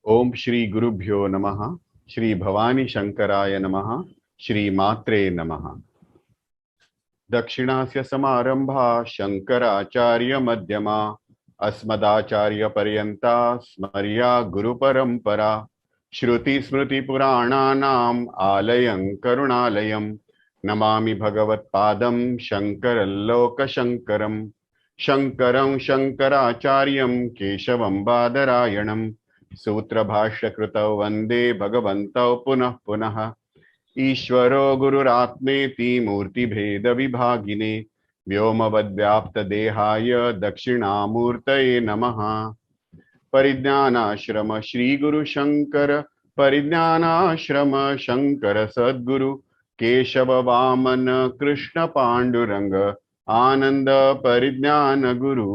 ओम श्री गुरुभ्यो नमः। श्री भवानी शंकराय नमः। श्री मात्रे नमः। दक्षिणास्य समारंभा शंकराचार्य मध्यमा अस्मदाचार्य पर्यंता स्मर्या गुरुपरंपरा। श्रुति स्मृति पुराणानाम आलयं करुणालयं नमामि भगवत्पादं शंकरं लोकशंकरं। शंकरं शंकराचार्यं केशवं बादरायणं सूत्रभाष्यकृतौ वन्दे भगवन्तौ पुनः पुनः। ईश्वरो गुरुरात्मेति मूर्तिभेदविभागिने व्योमवद्व्याप्तदेहाय दक्षिणामूर्तये नमः। परिज्ञानाश्रम श्री गुरु शंकर परिज्ञानाश्रम शंकर सद्गुरु केशव वामन कृष्ण पांडुरंग आनंद परिज्ञान गुरु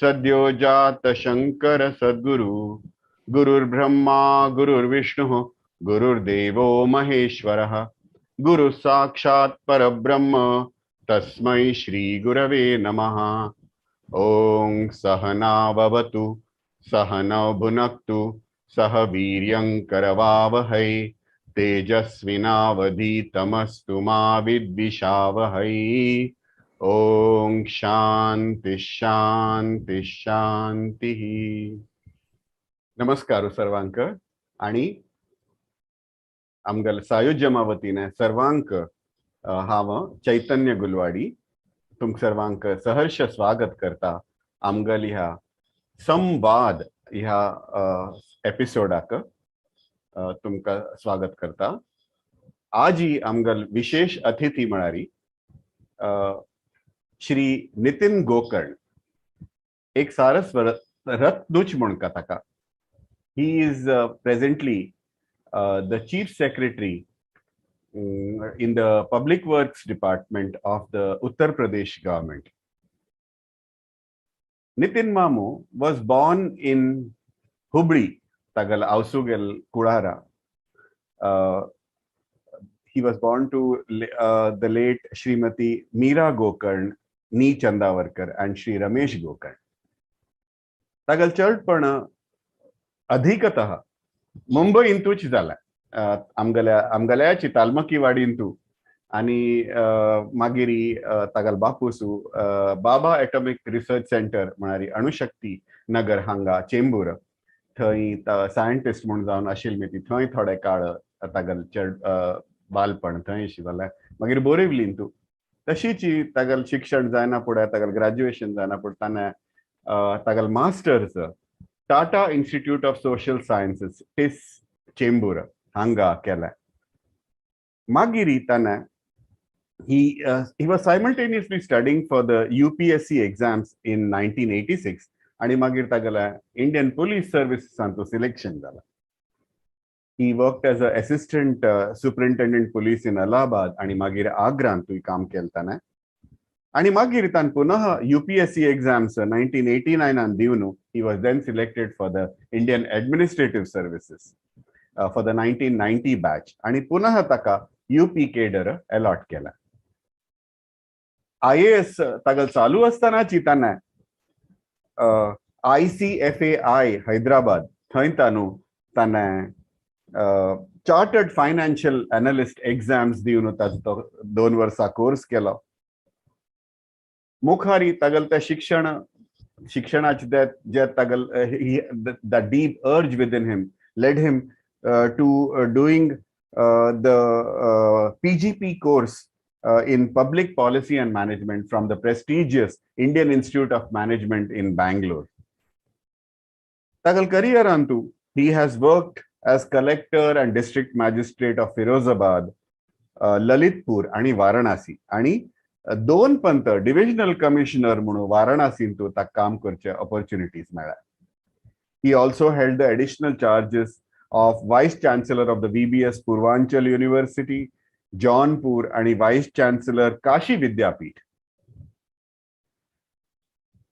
सद्यो जात शंकर सद्गुरु। गुरुर्ब्रह्मा गुरुर्विष्णु गुरुर्देवो महेश्वरः गुरु साक्षात् परब्रह्म तस्मै श्री गुरवे नमः। ओं सहना भवतु सहनौ भुनक्तु सह वीर्यं करवावहै तेजस्विनावधीतमस्तु मा विद्विषावहै। ओं शांति शांति शांति। नमस्कार सर्वांक आणि आमगल सायुज्यमा वतीने सर्वांक हांव चैतन्य गुलवाडी तुमक सर्वांक सहर्ष स्वागत करता आमगल ह्या संवाद ह्या एपिसोडाक तुमका स्वागत करता। आज ही आमगल विशेष अतिथी म्हणारी श्री नितिन गोकर्ण एक सारस रत्नुज म्हणका ताका। He is presently the Chief Secretary in the Public Works Department of the Uttar Pradesh government. Nitin Mamu was born in Hubli, Tagal Ausugel Kudara. He was born to the late Srimati Meera Gokarn, Nee Chandavarkar and Shri Ramesh Gokarn. Tagal चडपण अधिकतः Mumbai इंतूच जाला आमगल्या तालमकी वाडी इंतू आणि मागिरी तागल बापूसू बाबा atomic research centre म्हणारी अणुशक्ती नगर हांगा चेंबूर थंय scientist म्हणून जावन आशिल्ली ती थंय थोडे काळ तागल चड बालपण थंय शिकला मागीर बोरिवली इंतू तशीच तागल शिक्षण जायना फुडें तागल ग्रॅज्युएशन जायना फुडें ताणें तागल masters Tata Institute of Social Sciences, TIS Chembur, Hanga Kela. Magiri Tana, he was simultaneously studying for the UPSC exams in 1986 and Magir Tagala Indian Police Service Santo selection dala. He worked as an assistant superintendent police in Allahabad and Magir Agran tu काम केलताना. आणि मागीर तान पुनः UPSC exams 1989 and दिवनु he was then selected for the Indian Administrative Services for the 1990 batch आणि पुनः ताका UP cadre allot केला. IAS तागल चालू असताना चिताना ICFAI हैदराबाद थंय ताने चार्टर्ड फायनान्शियल एनालिस्ट एग्जाम्स दिवन ताजो 2 वर्सां कोर्स केलो. मुखारी तगल त्या शिक्षणाचे जे तगल the deep urge within him led him to doing the PGP course in public policy and management from the prestigious Indian Institute of Management in Bangalore. Tagal career antu he has worked as collector and district magistrate of Firozabad, Lalitpur आणि Varanasi आणि दोन Pant divisional commissioner म्हणून वाराणसींतू ताका काम करचे opportunities मेळ्ळा. He also held the additional charges of Vice Chancellor of the VBS Purvanchal University, Jaunpur and Vice Chancellor Kashi Vidyapeeth.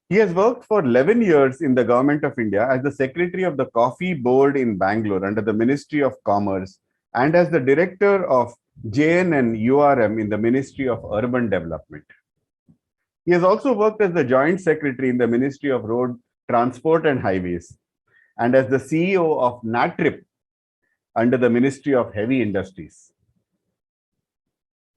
He has worked for 11 years in the Government of India as the Secretary of the Coffee Board in Bangalore under the Ministry of Commerce and as the Director of JNN URM in the Ministry of Urban Development. He has also worked as the Joint Secretary in the Ministry of Road Transport and Highways. and as the CEO of NATRIP under the Ministry of Heavy Industries.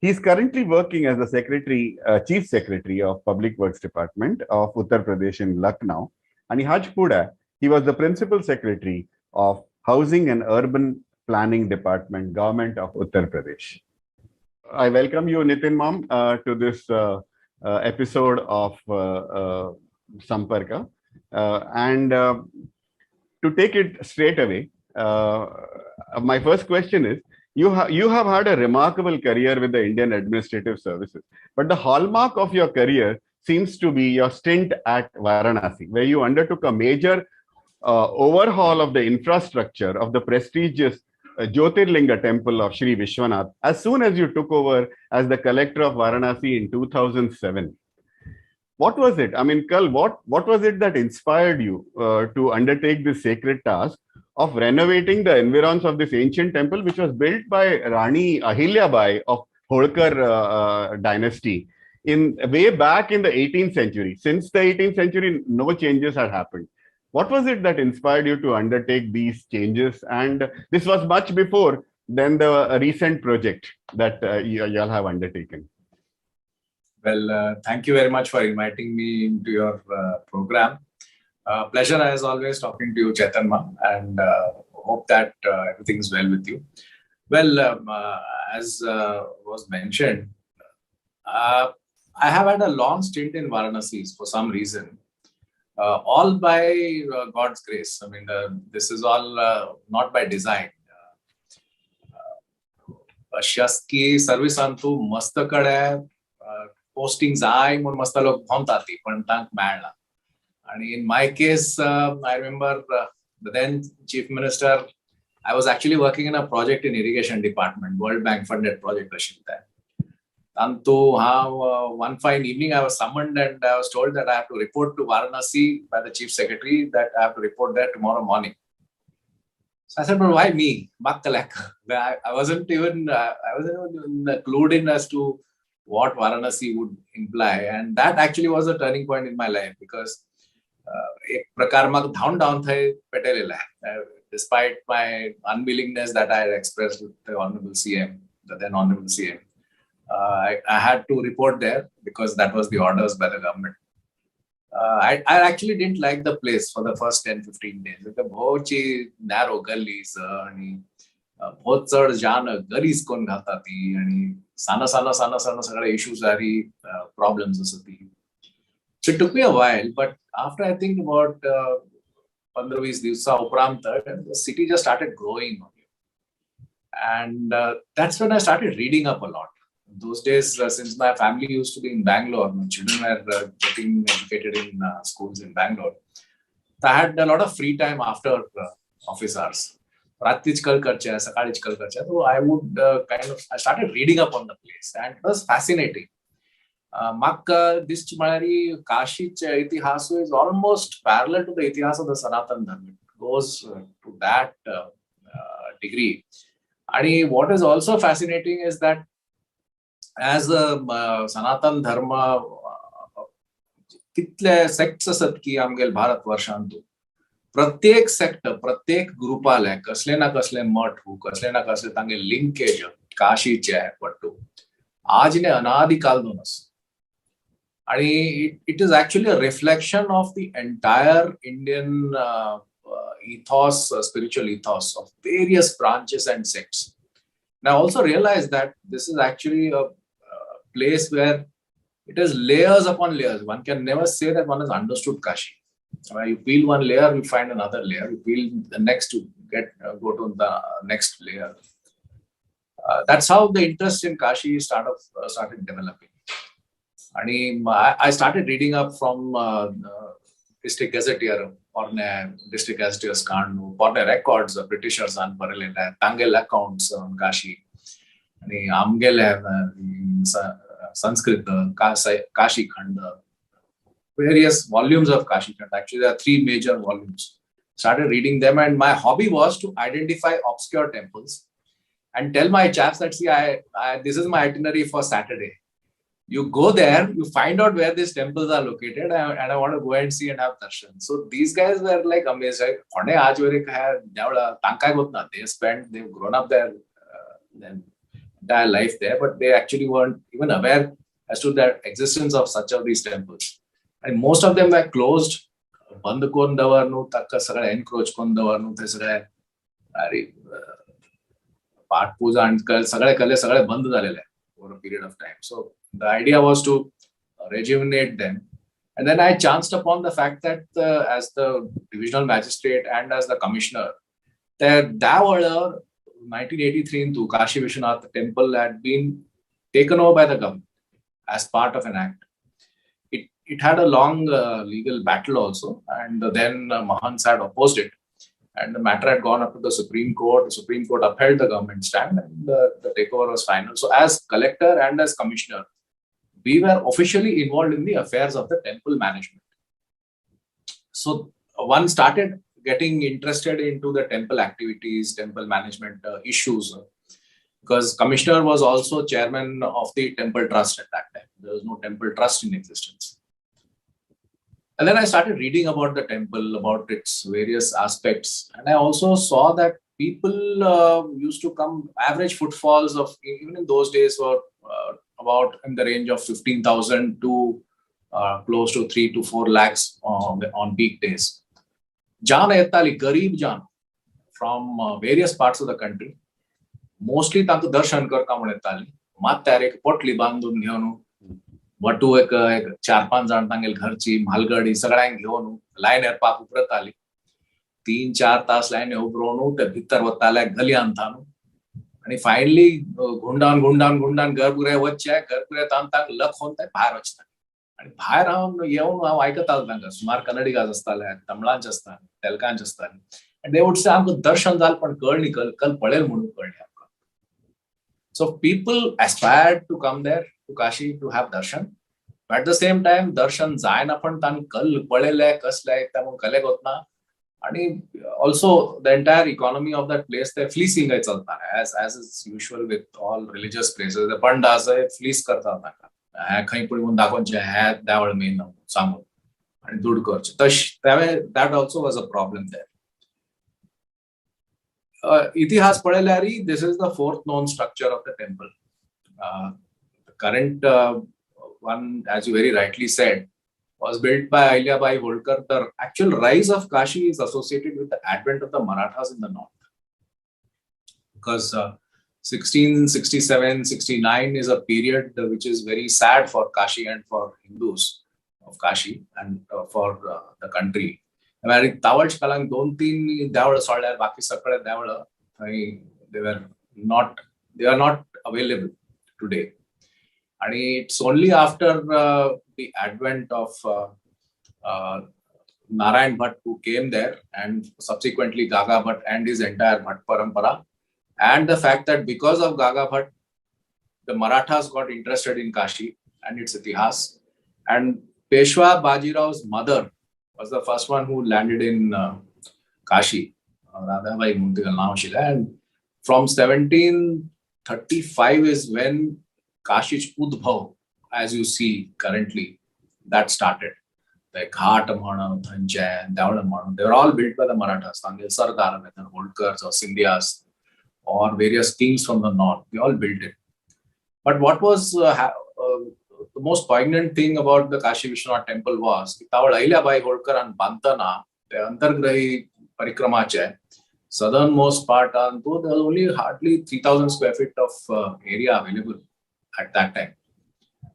He is currently working as the Chief Secretary of Public Works Department of Uttar Pradesh in Lucknow. And he was the Principal Secretary of Housing and Urban Planning Department, Government of Uttar Pradesh. I welcome you, Nitin Ma'am, to this episode of Samparka. To take it straight away, my first question is, you have had a remarkable career with the Indian Administrative Services, but the hallmark of your career seems to be your stint at Varanasi, where you undertook a major overhaul of the infrastructure of the prestigious Jyotirlinga temple of Shri Vishwanath as soon as you took over as the collector of Varanasi in 2007. What was it? I mean, Kal, what was it that inspired you to undertake this sacred task of renovating the environs of this ancient temple, which was built by Rani Ahilyabai of Holkar dynasty way back in the 18th century? Since the 18th century, no changes had happened. What was it that inspired you to undertake these changes? And this was much before than the recent project that you all have undertaken. Well, thank you very much for inviting me into your program. Pleasure as always talking to you, Chaitanya, and hope that everything is well with you. Well, as was mentioned, I have had a long stint in Varanasi for some reason, all by God's grace. I mean, this is all not by design. Shaski service antu masta kade postings I mun masta log bhontati पण tank मेळना. And in my case, I remember the then Chief Minister, I was actually working in a project in irrigation department, World Bank funded project. And one fine evening, I was summoned and I was told that I have to report to Varanasi by the Chief Secretary, that I have to report there tomorrow morning. So I said, but why me? I wasn't even clued in as to what Varanasi would imply. And that actually was a turning point in my life, because despite my unwillingness that I had expressed with the Honorable CM, the then Honorable CM, I had to report there because that was the orders by the government. I actually didn't like the place for the first 10-15 days. It was very narrow gullies, बहुत चढ जान गरीज कोण घालता ती आणि साना सगळे issues आणि problems असती. So it took me a while, but after I think about 15-20 दिवसा उपरांत, the city just started growing. And that's when I started reading up a lot. Those days, since my family used to be in Bangalore, my children were getting educated in schools in Bangalore. So I had a lot of free time after office hours. So I would I started reading up on the place, and it was fascinating. This Kashi itihas is almost parallel to the itihas of the Sanatan Dharma. It goes to that degree. And what is also fascinating is that as the Sanatan Dharma, कितले sects असत की आमगेल भारत वर्षांतू प्रत्येक sector प्रत्येक ग्रुपाले कसले ना कसले मठ हो कसले ना कसले तांगे लिंकेज काशीचे पट्टू आजने अनादिकाल दोनस. आणि it is actually a reflection of the entire Indian ethos, spiritual ethos of various branches and sects. And I also realized that this is actually a place where it is layers upon layers. One can never say that one has understood Kashi. When you peel one layer, you find another layer. You peel the next to go to the next layer. That's how the interest in Kashi started developing. And I started reading up from district gazetteer, district gazetteers records of Britishers on Tangel accounts on Kashi. And Amgel Sanskrit, Kashi Khanda, various volumes of Kashi Khanda. Actually, there are 3 major volumes. Started reading them, and my hobby was to identify obscure temples and tell my chaps that, see, this is my itinerary for Saturday. You go there, you find out where these temples are located, and I want to go and see and have darshan. So these guys were like amazed. Right? They've grown up their entire life there, but they actually weren't even aware as to the existence of such of these temples. And most of them were closed. बंद कोण दवर नु तक सगळे encroach कोण दवर नु ते सगळे अरे पाठ पूजा आणि सगळे कले सगळे बंद झालेले for a period of time. So the idea was to rejuvenate them. And then I chanced upon the fact that as the divisional magistrate and as the commissioner, that 1983 into Kashi Vishwanath temple had been taken over by the government as part of an act. It had a long legal battle also, and then Mahants had opposed it, and the matter had gone up to the Supreme Court. The Supreme Court upheld the government stand, and the takeover was final. So as collector and as commissioner, we were officially involved in the affairs of the temple management. So one started getting interested into the temple activities, temple management issues, because commissioner was also chairman of the temple trust at that time. There was no temple trust in existence. And then I started reading about the temple, about its various aspects. And I also saw that people used to come, average footfalls of, even in those days, were about in the range of 15,000 to close to 3 to 4 lakhs on peak days. Jan Etali, Garib Jan, from various parts of the country, mostly tanku darshan kar ka Etali, Matarek, Potli Bandun Hyonu, वटू एक 4-5 जण तांगेल घरची म्हालगाडी सगळ्यांक घेऊन lion येरपाक उपरत आली 3-4 तास lion उबरोवन ते भितर वताले गली अंतानु आणि फायनली गुंडान गर्भगृह वच्चे गर्भगृह तांतांक लक होऊन ते भायर वचता आणि भायर येऊन हांव आयकतालो तांकां सुमार कन्नडिगाज आसताले तमिळांच आसताले तेलकांच आसताले and they would say आमकां दर्शन जाल पण कळनी कल पळेल म्हणून कळनी आमकां. So people aspired to come there to Kashi to have darshan. But at the same time, darshan जायना पण तान कल पळेले कसले त्यामुळे कले गोतना आणि also the entire economy of that place they fleecing ay chalta as is usual with all religious places. The pandas fleece करता ताका खंय पण दाखोवचे हे देवळ मेन सांगून आणि दूड करचे तश that also was a problem there. Itihas पळयल्यार this is the fourth known structure of the temple. The current one, as you very rightly said, was built by Ahilyabai Holkar. The actual rise of Kashi is associated with the advent of the Marathas in the north. Because 1667-69 is a period which is very sad for Kashi and for Hindus of Kashi and for the country. तावळच कालांक 2-3 देवळ सोडल्यार बाकी सगळे देवळ they are not available today. And it's only after the advent of Narayan Bhatt, who came there, and subsequently Gaga Bhatt and his entire Bhatt Parampara, and the fact that because of Gaga Bhatt, the Marathas got interested in Kashi and its itihas, and Peshwa Bajirao's mother was the first one who landed in Kashi, Radhabai Muntigal Namashila, and from 1735 is when Kashi's Udbhav, as you see currently, that started. The Ghat Amana, Thanjai, Dawal Amana, they were all built by the Marathas, Tangil Sardar, whether Holkars or Sindhyas or various kings from the north, they all built it. But what was the most poignant thing about the Kashi Vishwanath temple was Tawal Ahilyabai Holkar and Bantana, the Antargrahi Parikramache, southernmost part, and though there was only hardly 3,000 square feet of area available at that time.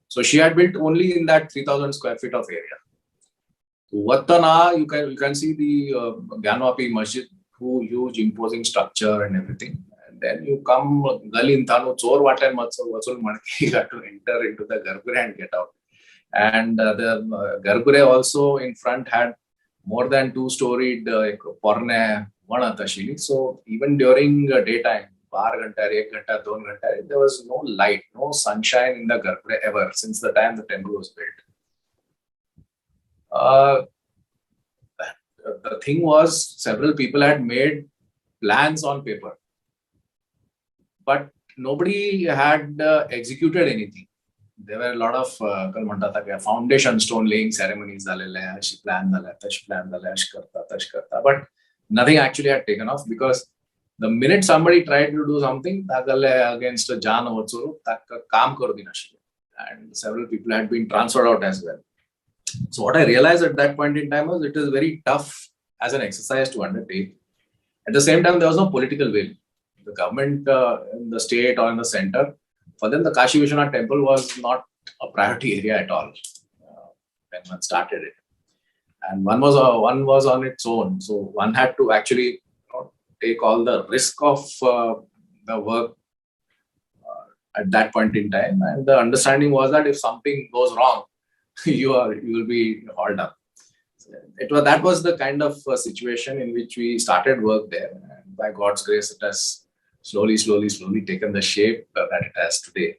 So she had built only in that 3,000 square feet of area. Vattana, you can see the Gyanwapi Masjid, huge imposing structure and everything. And then you come Galin Thanu Chor Watan Vasul Manki, you have to enter into the Garbhagriha and get out. And the Garbhagriha also in front had more than 2-storied Porne Vanatashili. So even during daytime, 12 घंटा, 1 घंटा, 2 घंटा, there was no light, no sunshine in the Garbhagriha ever since the time the temple was built. The thing was, several people had made plans on paper, but nobody had executed anything. there were a lot of foundation stone laying ceremonies, but nothing actually had taken off, because the minute somebody tried to do something against a Jan and several people had been transferred out as well. So what I realized at that point in time was it is very tough as an exercise to undertake. At the same time, there was no political will. The government in the state or in the center, for them, the Kashi Vishwanath temple was not a priority area at all when one started it. And one was on its own. So one had to actually take all the risk of the work at that point in time. And the understanding was that if something goes wrong, you will be hauled up. That was the kind of situation in which we started work there. And by God's grace, it has slowly taken the shape that it has today.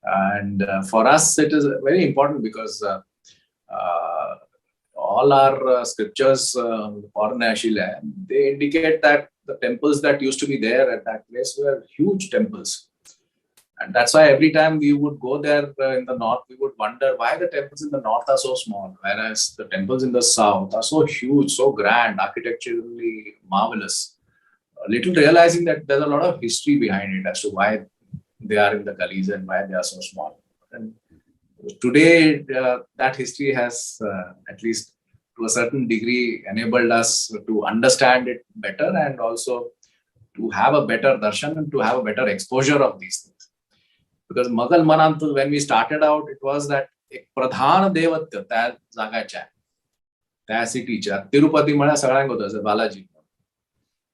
And for us, it is very important because all our scriptures, they indicate that the temples that used to be there at that place were huge temples. And that's why every time we would go there in the north, we would wonder why the temples in the north are so small, whereas the temples in the south are so huge, so grand, architecturally marvelous. Little realizing that there's a lot of history behind it as to why they are in the gullies and why they are so small. And today, that history has, at least to a certain degree, enabled us to understand it better and also to have a better darshan and to have a better exposure of these things. Because Magal Manantu, when we started out, it was that ek pradhan devatya त्या जागाच्या त्या सिटीच्या तिरुपती म्हणा सगळ्यांक होतं Balaji.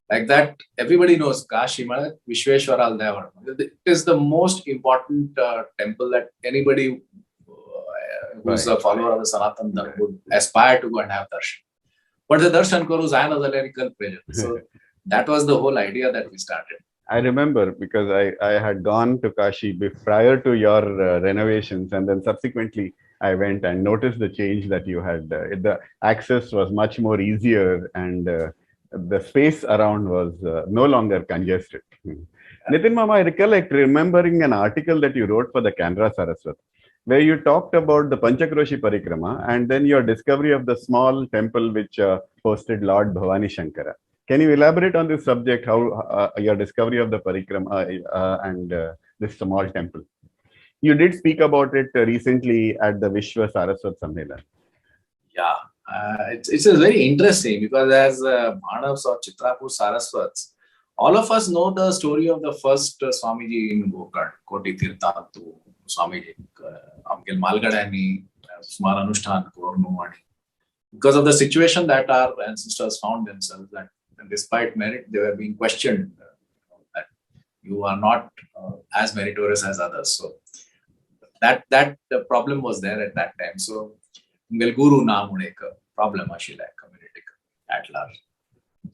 Like that, everybody knows Kashi म्हणा विश्वेश्वराला देवळ. It is the most important temple that anybody who is a follower of the Sanatan Dharma would aspire to go and have darshan. But the darshan करू जायना जाल्यार equal pressure. So that was the whole idea that we started. I remember because I had gone to Kashi prior to your renovations, and then subsequently I went and noticed the change that you had. The access was much more easier, and the space around was no longer congested. Nitin Mama, I recollect remembering an article that you wrote for the Canara Saraswat, where you talked about the Panchakroshi Parikrama and then your discovery of the small temple which hosted Lord Bhavani Shankara. Can you elaborate on this subject, how your discovery of the Parikrama and this small temple? You did speak about it recently at the Vishwa Saraswat Sammelan. Yeah, it's very interesting because as Bhanavs or Chitrapur Saraswats, all of us know the story of the first Swamiji in Gokarn, Koti Tirthantu Swamiji, Amgel Malgadani, Sumar Anushthan, Kornuani. Because of the situation that our ancestors found themselves, that despite merit, they were being questioned that you are not as meritorious as others. So that the problem was there at that time. So Guru Namudeka problem community at large.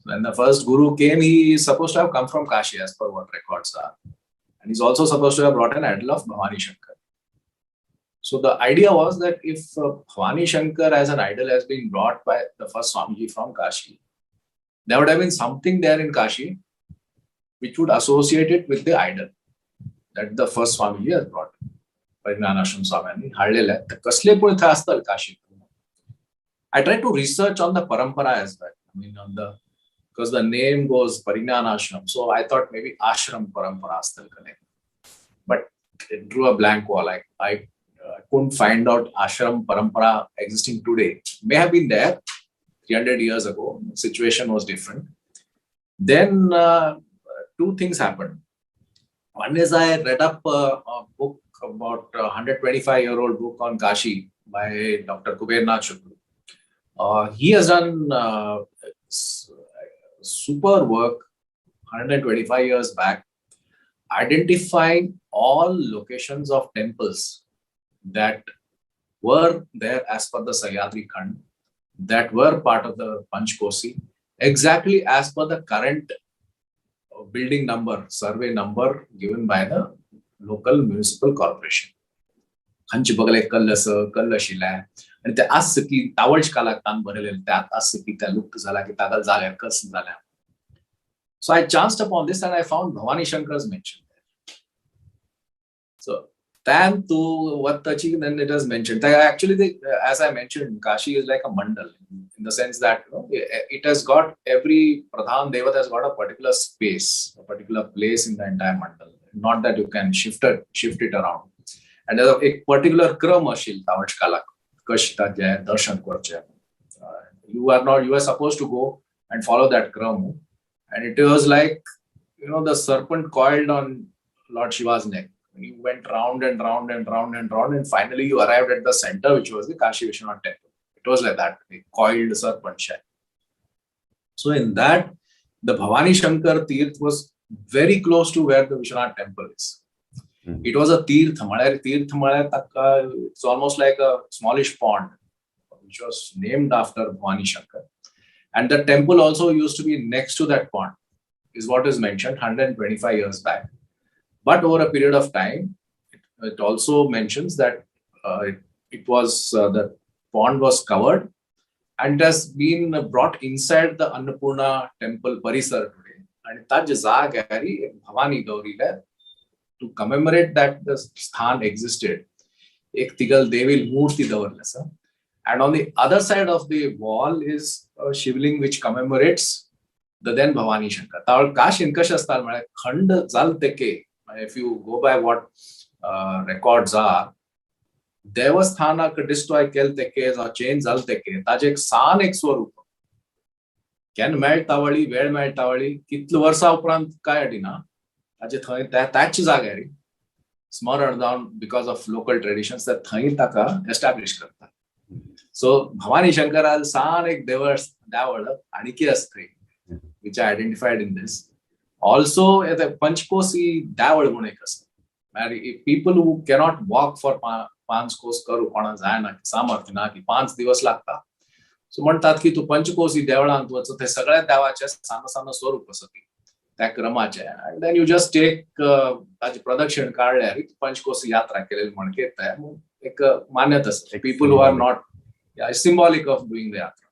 When the first Guru came, he is supposed to have come from Kashi as per what records are. And he's also supposed to have brought an idol of Bhavani Shankar. So the idea was that if Bhavani Shankar as an idol has been brought by the first Swamiji from Kashi, there would have been something there in Kashi which would associate it with the idol that the first Swamiji has brought. Parinanashram Swami, Hardele, the Kaslepur Thastal Kashi. I tried to research on the parampara as well. I mean, because the name goes Parinanashram. So I thought maybe Ashram Parampara Astal Kane. But it drew a blank wall. I couldn't find out Ashram Parampara existing today. May have been there 300 years ago. The situation was different. Then two things happened. One is I read up a book about a 125-year-old book on Kashi by Dr. Kubernath Shukla. He has done super work 125 years back, identifying all locations of temples that were there as per the Sahyadri Khand, that were part of the Panchkosi, exactly as per the current building number, survey number given by the local municipal corporation. Hanchi bagale kalla shila आणि ते असं की तावळच काला तान भरलेले त्यात असं की त्या लुप्त झाला की तागल झाल्या कस झाल्या. So I chanced upon this and I found Bhavani Shankar's mention there. So Than to what Tachi, then it is mentioned. Actually, as I mentioned, Kashi is like a mandal in the sense that it has got every Pradhan Devat has got a particular space, a particular place in the entire mandal. Not that you can shift it around. And there's a particular kram ashil Tavanch Kalak, Kashta Jai, Darshan Korche. You are supposed to go and follow that kram. And it was like, the serpent coiled on Lord Shiva's neck. You went round and round and round and round, and finally you arrived at the center, which was the Kashi Vishwanath temple. It was like that, a coiled serpent shell. So in that, the Bhavani Shankar Tirth was very close to where the Vishwanath temple is. It was a Tirth, it's almost like a smallish pond, which was named after Bhavani Shankar. And the temple also used to be next to that pond, is what is mentioned 125 years back. But over a period of time, it also mentions that the pond was covered and it has been brought inside the Annapurna temple Parisar today. And Taj Zagari Bhavani Gauri to commemorate that the sthan existed. Ek Tigal Devil Murti Davarlasa. And on the other side of the wall is a shivling which commemorates the then Bhavani Shankar. Taval Kash Inkashastal Mala Khand Zal Teke. If you go by what records are, Devasthana destroy kel teke or change zal teke. Tajek san ek swarup. Can melt tawali, where melt tawali, kitlu varsa uprant kayadina. Tajek thai that zagari. Smaller down because of local traditions that thai taka established karta. So Bhavani Shankar al san ek devas dawala anikias thai, which I identified in this. Also, at the Panchkosi Dawad Munekas. People who cannot walk for Panchkos Karu Panazana, Samarthina, Pans Divas Lakta. So Mantatki to Panchkosi Devalan to the Sagara Davaches, Sanasana Sorupasati, Takramacha. And then you just take production card, Panchkosi Yatra, Kelil Manketa, Manatas, people who are not symbolic of doing the Yatra.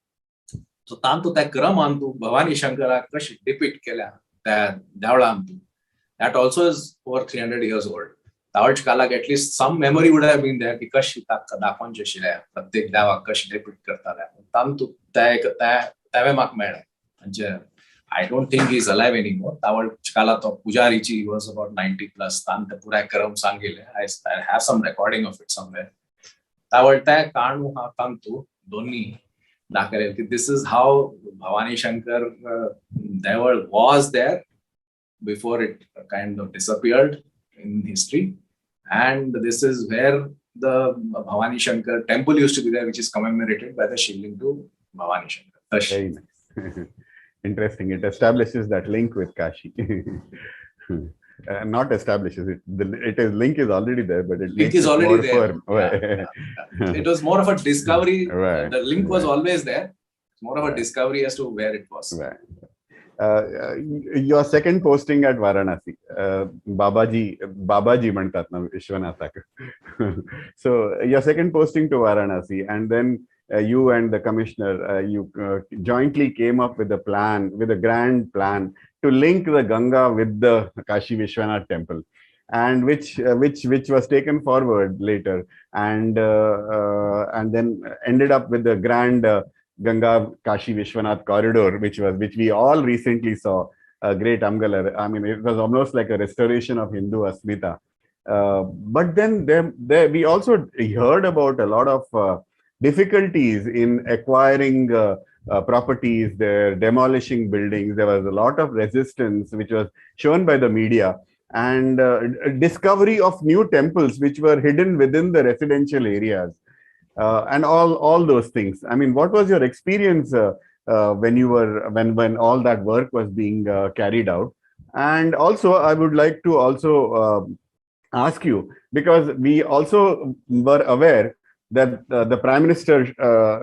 So Tantu Takramantu, Bhavani Shankara, Kash depict Kela. That also is over 300 years old. Tavanch Kalak, at least some memory would have been there because she Dapan Jeshila, Pratik Dava Kash repeat Karta. Tantu Tavemak Meda. I don't think he's alive anymore. Tavanch Kala to Pujarichi was about 90 plus. Tanta Pura Karam Sangile. I have some recording of it somewhere. Tavalta Kanu Tantu Doni. This is how Bhavani Shankar Deval was there before it kind of disappeared in history. And this is where the Bhavani Shankar temple used to be there, which is commemorated by the shivling to Bhavani Shankar. Very nice. Interesting. It establishes that link with Kashi. Not establishes it. Link is already there, but it link is already there. Yeah. It was more of a discovery. Right. The link was always there. It's more of a discovery as to where it was. Right. Your second posting at Varanasi, Babaji Mantat na Vishwanath. So your second posting to Varanasi, and then you and the commissioner, you jointly came up with a grand plan to link the Ganga with the Kashi Vishwanath temple, and which was taken forward later, and then ended up with the grand Ganga Kashi Vishwanath corridor, which we all recently saw, a great Amgalar. I mean, it was almost like a restoration of Hindu Asmita. But then we also heard about a lot of difficulties in acquiring properties, they're demolishing buildings. There was a lot of resistance, which was shown by the media, and discovery of new temples, which were hidden within the residential areas, and all those things. I mean, what was your experience when all that work was being carried out? And also, I would like to also ask you, because we also were aware that the Prime Minister,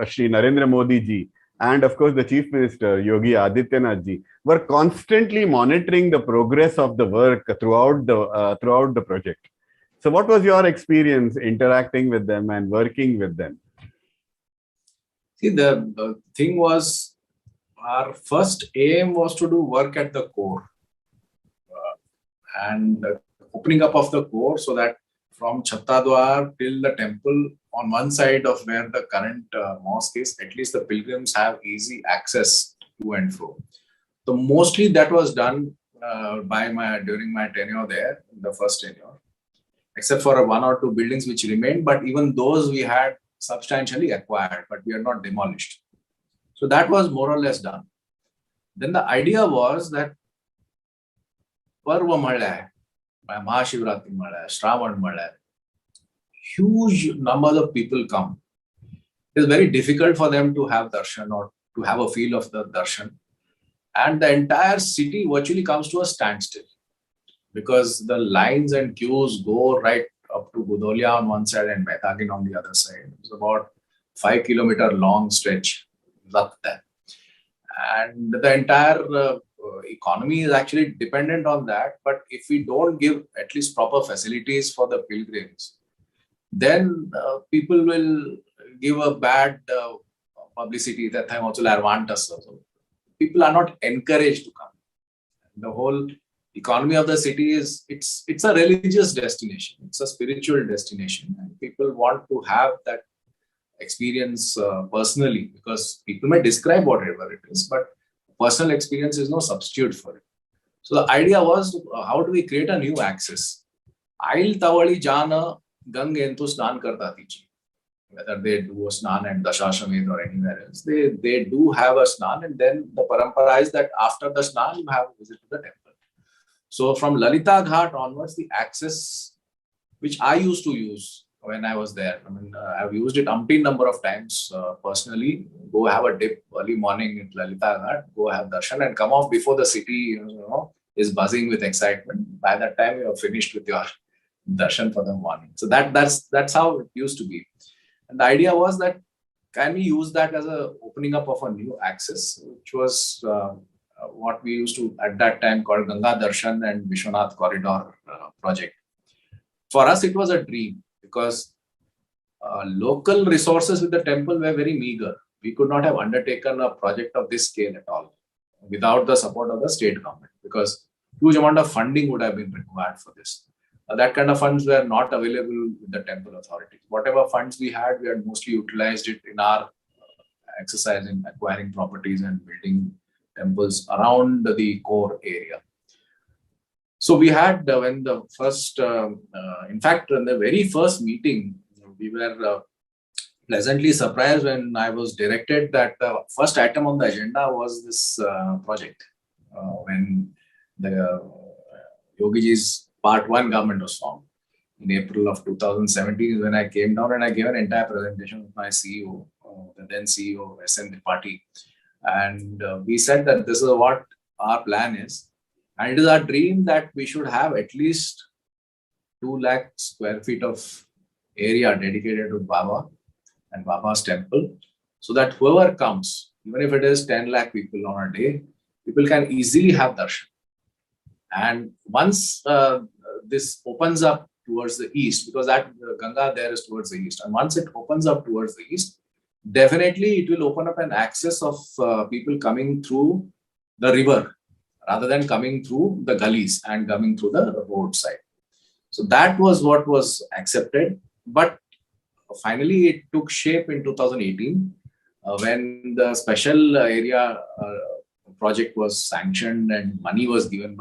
Shri Narendra Modi ji, and of course the Chief Minister, Yogi Adityanath ji, were constantly monitoring the progress of the work throughout the project. So what was your experience interacting with them and working with them? See, the thing was, our first aim was to do work at the core and opening up of the core, so that from Chhattadwar till the temple, on one side of where the current mosque is, at least the pilgrims have easy access to and fro. So mostly that was done during my tenure there, the first tenure, except for one or two buildings which remained, but even those we had substantially acquired, but we are not demolished. So that was more or less done. Then the idea was that Parva Mala, Mahashivratri Mala, Shravan Mala, huge numbers of people come. It is very difficult for them to have darshan or to have a feel of the darshan. And the entire city virtually comes to a standstill because the lines and queues go right up to Budolia on one side and Metagin on the other side. It's about 5-kilometer long stretch. And the entire economy is actually dependent on that. But if we don't give at least proper facilities for the pilgrims, then people will give a bad publicity that time also want us. So people are not encouraged to come. The whole economy of the city is it's a religious destination. It's a spiritual destination, and people want to have that experience personally, because people may describe whatever it is, but personal experience is no substitute for it. So the idea was, how do we create a new access? Ail Tawali Jana Gang Entu Snan Karta Tichi. Whether they do a snan at Dashashamedh or anywhere else, they do have a snan, and then the parampara is that after the snan you have a visit to the temple. So from Lalita Ghat onwards, the access which I used to use when I was there, I mean, I've used it umpteen number of times personally. Go have a dip early morning at Lalita Ghat, go have darshan and come off before the city is buzzing with excitement. By that time, you are finished with your darshan for the morning. So that's how it used to be. And the idea was that, can we use that as a opening up of a new access, which was what we used to at that time call Ganga Darshan and Vishwanath Corridor project. For us, it was a dream because local resources with the temple were very meager. We could not have undertaken a project of this scale at all without the support of the state government, because huge amount of funding would have been required for this. That kind of funds were not available with the temple authorities. Whatever funds we had mostly utilized it in our exercise in acquiring properties and building temples around the core area. So we had, when the first, in fact, in the very first meeting, we were pleasantly surprised when I was directed that the first item on the agenda was this project. When the Yogiji's Part 1 government was formed in April of 2017, when I came down and I gave an entire presentation with my CEO, the then CEO, SN Party. And we said that this is what our plan is. And it is our dream that we should have at least 2 lakh square feet of area dedicated to Baba and Baba's temple, so that whoever comes, even if it is 10 lakh people on a day, people can easily have darshan. And once this opens up towards the east, because that Ganga there is towards the east, and once it opens up towards the east, definitely it will open up an access of people coming through the river rather than coming through the gullies and coming through the roadside. So that was what was accepted. But finally, it took shape in 2018 when the special area project was sanctioned and money was given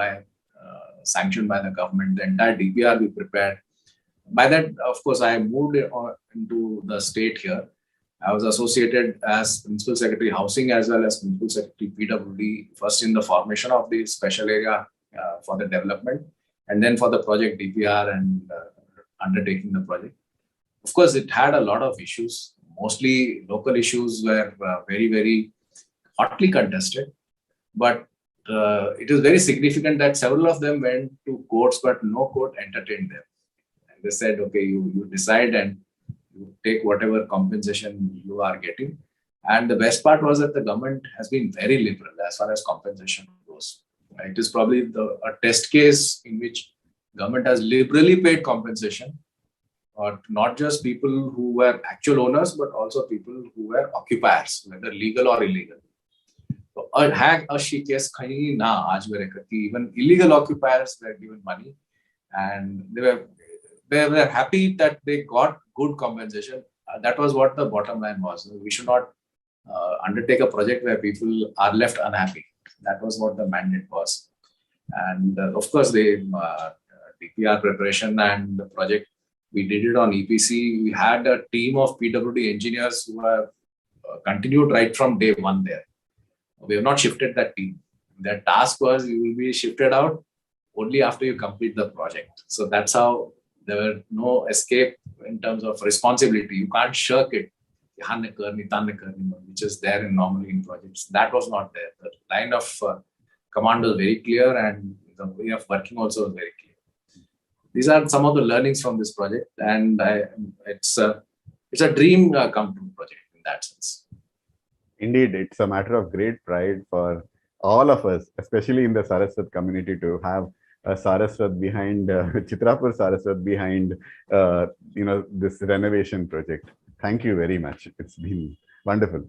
sanctioned by the government. The entire DPR we prepared. By that, of course, I moved into the state here. I was associated as Principal Secretary Housing as well as Principal Secretary PWD, first in the formation of the special area for the development, and then for the project DPR and undertaking the project. Of course, it had a lot of issues. Mostly local issues were very, very hotly contested. But it is very significant that several of them went to courts, but no court entertained them. And they said, okay, you decide and you take whatever compensation you are getting. And the best part was that the government has been very liberal as far as compensation goes. It is probably a test case in which government has liberally paid compensation, or not just people who were actual owners, but also people who were occupiers, whether legal or illegal. So, even illegal occupiers were given money, and they were they were happy that they got good compensation. That was what the bottom line was. We should not undertake a project where people are left unhappy. That was what the mandate was. And of course, the DPR preparation and the project, we did it on EPC. We had a team of PWD engineers who have continued right from day one there. We have not shifted that team. Their task was you will be shifted out only after you complete the project. So that's how there were no escape in terms of responsibility. You can't shirk it, which is there normally in projects. That was not there. The line of command was very clear, and the way of working also was very clear. These are some of the learnings from this project, and it's a dream come true project in that sense. Indeed, it's a matter of great pride for all of us, especially in the Saraswat community, to have a Saraswat behind Chitrapur Saraswat behind this renovation project. Thank you very much. It's been wonderful.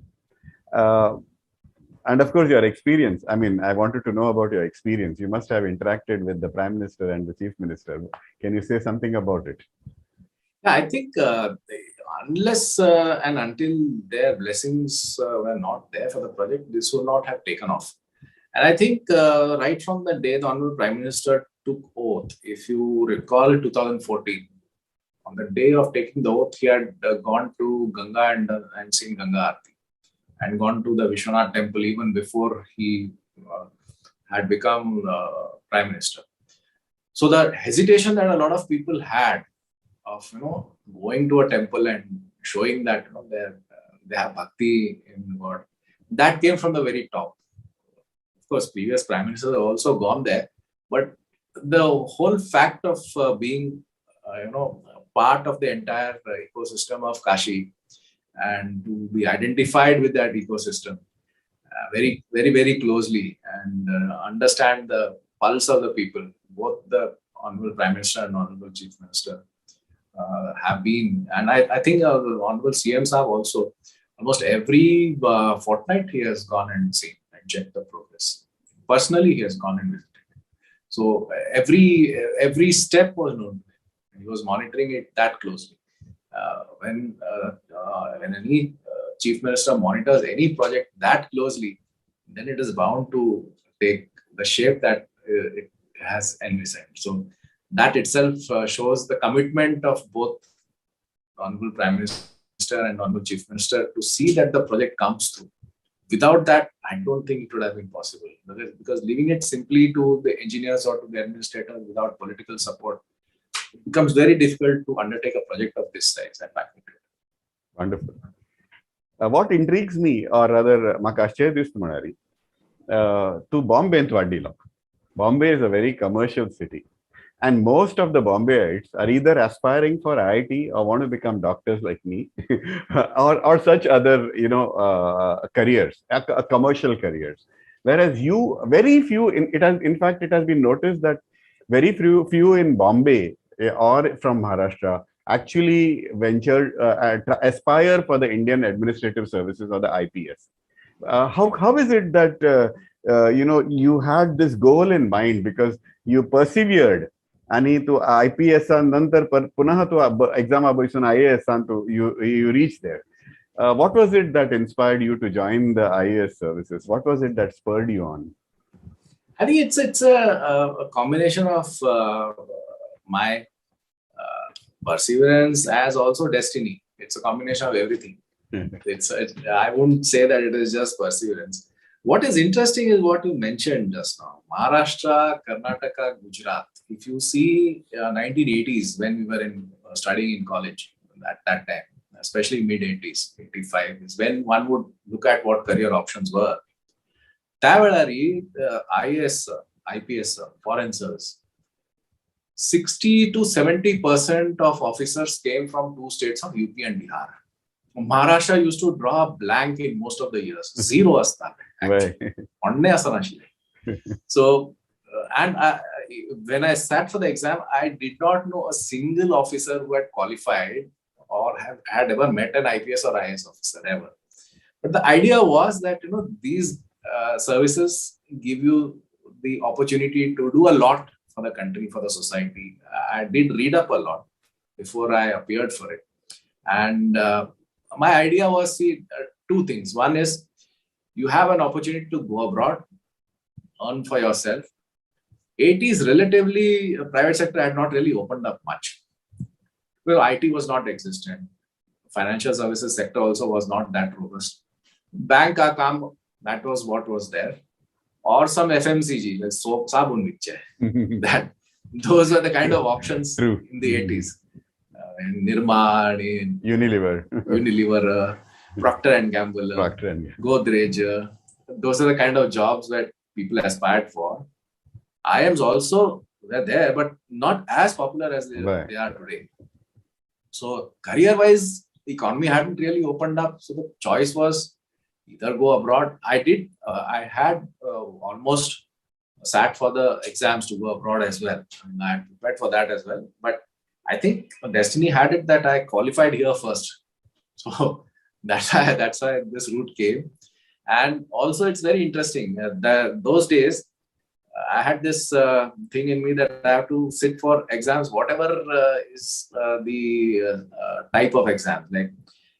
And of course, your experience. I mean, I wanted to know about your experience. You must have interacted with the Prime Minister and the Chief Minister. Can you say something about it? Yeah, I think unless and until their blessings were not there for the project, this would not have taken off. And I think right from the day the Honorable Prime Minister took oath, if you recall 2014, on the day of taking the oath, he had gone to Ganga and seen Ganga Aarti, and gone to the Vishwanath temple even before he had become Prime Minister. So the hesitation that a lot of people had of going to a temple and showing that they have bhakti in God, that came from the very top. Of course, previous prime ministers have also gone there, but the whole fact of being part of the entire ecosystem of Kashi and to be identified with that ecosystem very, very, very closely and understand the pulse of the people, both the Honorable Prime Minister and Honorable Chief Minister have been, and I think the Honorable CMs have also, almost every fortnight he has gone and seen and checked the progress. Personally, he has gone and visited. So every step was known. He was monitoring it that closely. When any chief minister monitors any project that closely, then it is bound to take the shape that it has envisioned. So that itself shows the commitment of both Honorable Prime Minister and Honorable Chief Minister to see that the project comes through. Without that, I don't think it would have been possible. Because leaving it simply to the engineers or to the administrators without political support, it becomes very difficult to undertake a project of this size and magnitude. Wonderful. What intrigues me, or rather, to Bombay and Twadilok. Bombay is a very commercial city. And most of the Bombayites are either aspiring for IIT or want to become doctors like me, or such other, careers, commercial careers. Whereas you, very few, in fact, it has been noticed that very few in Bombay or from Maharashtra actually aspire for the Indian Administrative Services or the IPS. How is it that you had this goal in mind, because you persevered? आणि तू IPS नंतर पुन्हा तू exam बसून IAS you reached there. What was it that inspired you to join the IAS services? What was it that spurred you on? I think it's a combination of my perseverance as also destiny. It's a combination of everything. I wouldn't say that it is just perseverance. What is interesting is what you mentioned just now. Maharashtra, Karnataka, Gujarat. If you see 1980s, when we were studying in college at that time, especially mid-80s, 85, is when one would look at what career options were. Tavalari, IAS, IPS, foreign service, 60 to 70% of officers came from two states of UP and Bihar. Maharashtra used to draw a blank in most of the years. Zero asta. So, and when I sat for the exam, I did not know a single officer who had qualified or had ever met an IPS or IAS officer ever. But the idea was that these services give you the opportunity to do a lot for the country, for the society. I did read up a lot. before I appeared for it. And my idea was, see, two things. One is, you have an opportunity to go abroad, earn for yourself. 80s, relatively, private sector had not really opened up much. Well, IT was not existent. Financial services sector also was not that robust. Bank ka kaam, that was what was there. Or some FMCG, like soap, sabun biche. That those were the kind of options True. in the 80s. Nirma, Unilever, Procter and Gamble, Godrej. Those are the kind of jobs that people aspired for. IIMs also were there, but not as popular as they are today. So career-wise, the economy hadn't really opened up. So the choice was either go abroad. I had almost sat for the exams to go abroad as well. And I had prepared for that as well. But I think destiny had it that I qualified here first. So that's why this route came. And also, it's very interesting. Those days, I had this thing in me that I have to sit for exams, whatever is the type of exam, like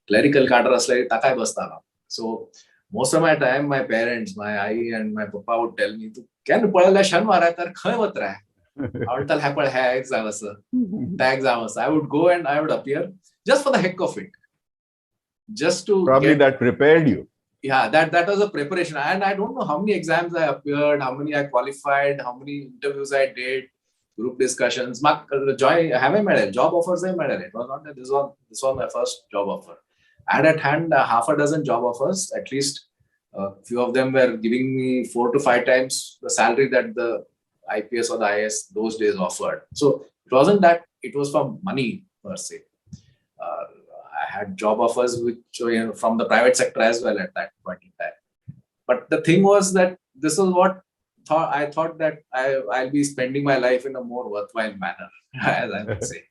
clerical takai bastava. So most of my time, my parents, my ai and my papa would tell me, "Can padala shanwara tar khay batra hai?" Exam. I would go and I would appear just for the heck of it, just to probably that prepared you. Yeah, that was a preparation. And I don't know how many exams I appeared, how many I qualified, how many interviews I did, group discussions. Job offers I made. It was not that this was my first job offer. I had at hand half a dozen job offers. At least a few of them were giving me 4 to 5 times the salary that the IPS or the IAS those days offered. So it wasn't that it was for money per se. I had job offers which from the private sector as well at that point in time. But the thing was that this is what I thought that I'll be spending my life in a more worthwhile manner, as I would say.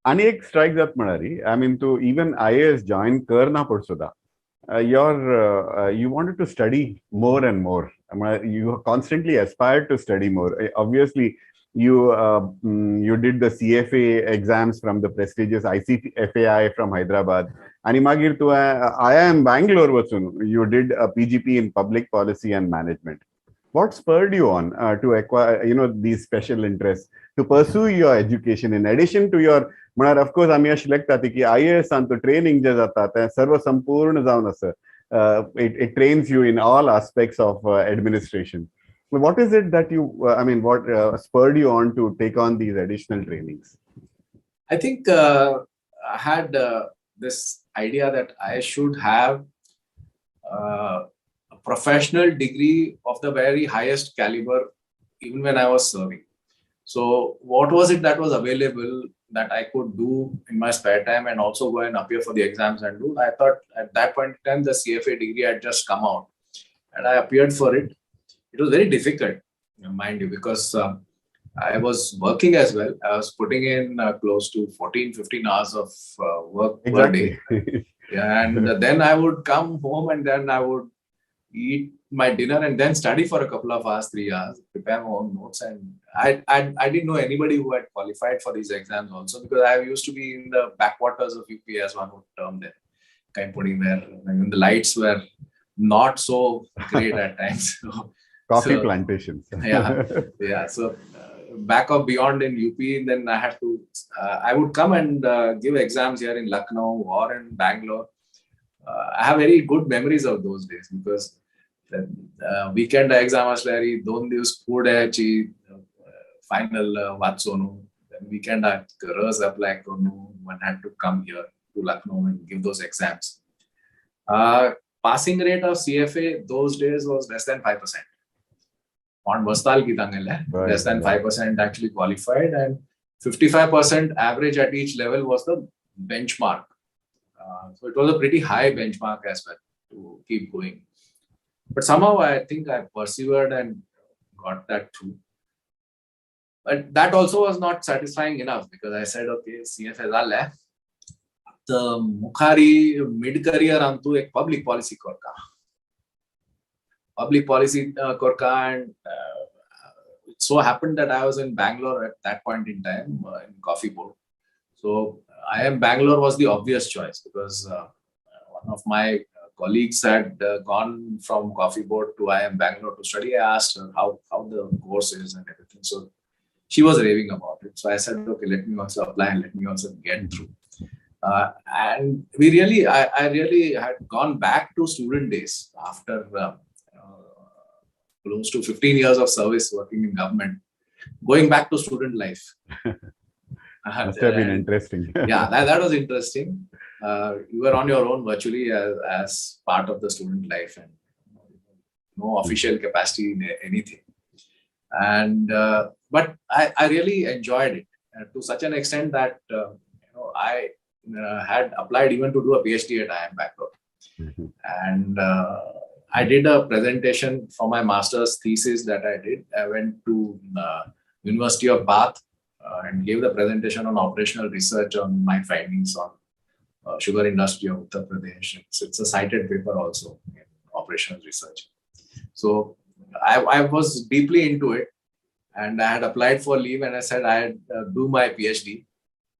Anik strikes up Manari. I mean, to even IAS join Karna Pursuda. You wanted to study more and more. You constantly aspired to study more. Obviously, you did the CFA exams from the prestigious ICFAI from Hyderabad. And Imagir to IIM Bangalore vasun. You did a PGP in public policy and management. What spurred you on to acquire, these special interests, to pursue your education in addition to your? Of course, आम्ही अशी लेखतात की IAS सांगतो training जे जातात ते सर्व संपूर्ण जाऊन असं it trains you in all aspects of administration. What is it that what spurred you on to take on these additional trainings? I think I had this idea that I should have a professional degree of the very highest caliber even when I was serving. So what was it that was available that I could do in my spare time and also go and appear for the exams and do? I thought at that point in time, the CFA degree had just come out and I appeared for it. It was very difficult, mind you, because I was working as well. I was putting in close to 14-15 hours of work per day. Yeah, and then I would come home and then I would eat my dinner and then study for a couple of hours, 3 hours, prepare my own notes. And I didn't know anybody who had qualified for these exams also, because I used to be in the backwaters of UP, as one would term there, kind of putting there. When the lights were not so great at times. Coffee plantations. Yeah. So back of beyond in UP, then I had to, I would come and give exams here in Lucknow or in Bangalore. I have very good memories of those days because weekend exam ashlari, 2 divas food hai final vatsonu. Then weekend rose apply kornu. One had to come here to Lucknow and give those exams. Passing rate of CFA those days was less than 5%. On Bastal ki tangal hai, less than 5% actually qualified, and 55% average at each level was the benchmark. So it was a pretty high benchmark as well to keep going. But somehow I think I persevered and got that through. But that also was not satisfying enough because I said, okay, CFA zal hai. The Mukhari mid-career antu ek public policy korka. Public policy korka, and it so happened that I was in Bangalore at that point in time in Coffee Board. So IIM Bangalore was the obvious choice because one of my colleagues had gone from Coffee Board to IIM Bangalore to study. I asked her how the course is and everything. So she was raving about it. So I said, okay, let me also apply and let me also get through. And I really had gone back to student days after close to 15 years of service working in government, going back to student life. Must have been interesting. Yeah, that was interesting. You were on your own virtually as part of the student life and no official capacity in anything. And but I really enjoyed it to such an extent that I had applied even to do a PhD at IIM Bangalore. Mm-hmm. And I did a presentation for my master's thesis that I did. I went to University of Bath and gave the presentation on operational research on my findings on sugar industry of Uttar Pradesh. It's a cited paper also in operational research. So I was deeply into it, and I had applied for leave, and I said I'd do my PhD.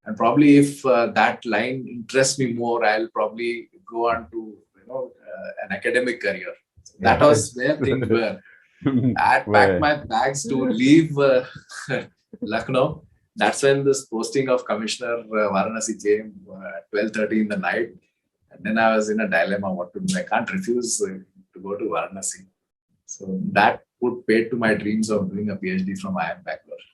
And probably if that line interests me more, I'll probably go on to an academic career. So that was where things were. I packed my bags to leave Lucknow. That's when this posting of Commissioner Varanasi came at 12:30 in the night. And then I was in a dilemma what to do. I can't refuse to go to Varanasi. So that put paid to my dreams of doing a PhD from IIM Bangalore.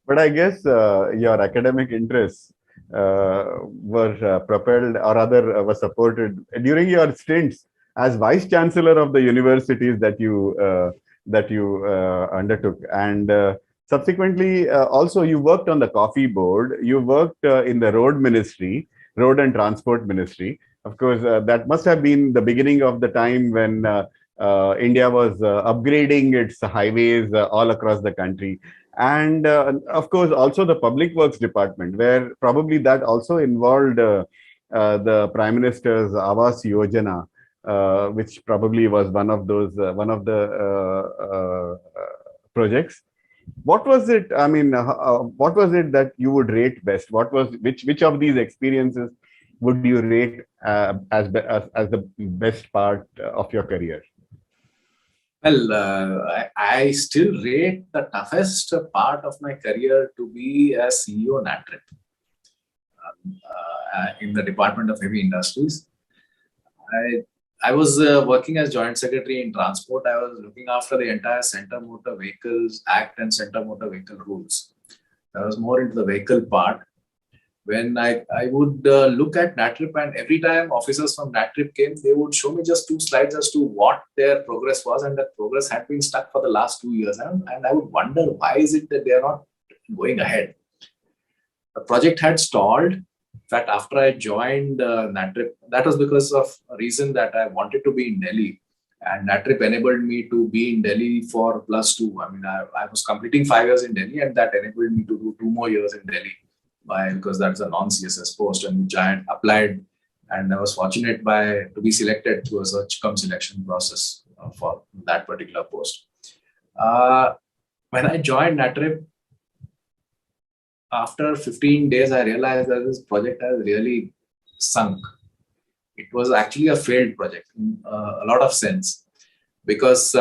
But I guess your academic interests were propelled or rather were supported during your stints as Vice Chancellor of the universities that you undertook. And subsequently, also you worked on the Coffee Board, you worked in the Road Road and Transport Ministry. Of course, that must have been the beginning of the time when India was upgrading its highways all across the country. And of course, also the Public Works Department, where probably that also involved the Prime Minister's Awas Yojana, which probably was one of the projects. What was it? I mean, what was it that you would rate best? Which of these experiences would you rate as the best part of your career? Well, I still rate the toughest part of my career to be as CEO NATRIP in the Department of Heavy Industries. I was working as Joint Secretary in Transport. I was looking after the entire Center Motor Vehicles Act and Center Motor Vehicle Rules. I was more into the vehicle part. When I would look at NATRIP, and every time officers from NATRIP came, they would show me just 2 slides as to what their progress was, and that progress had been stuck for the last 2 years. And I would wonder, why is it that they are not going ahead? The project had stalled. In fact, after I joined NATRIP, that was because of a reason that I wanted to be in Delhi. And NATRIP enabled me to be in Delhi for +2. I mean, I was completing 5 years in Delhi, and that enabled me to do 2 more years in Delhi. Because that's a non-CSS post, and which I had applied, and I was fortunate to be selected through a search cum selection process for that particular post. When I joined NATRIP, after 15 days, I realized that this project has really sunk. It was actually a failed project in a lot of sense, because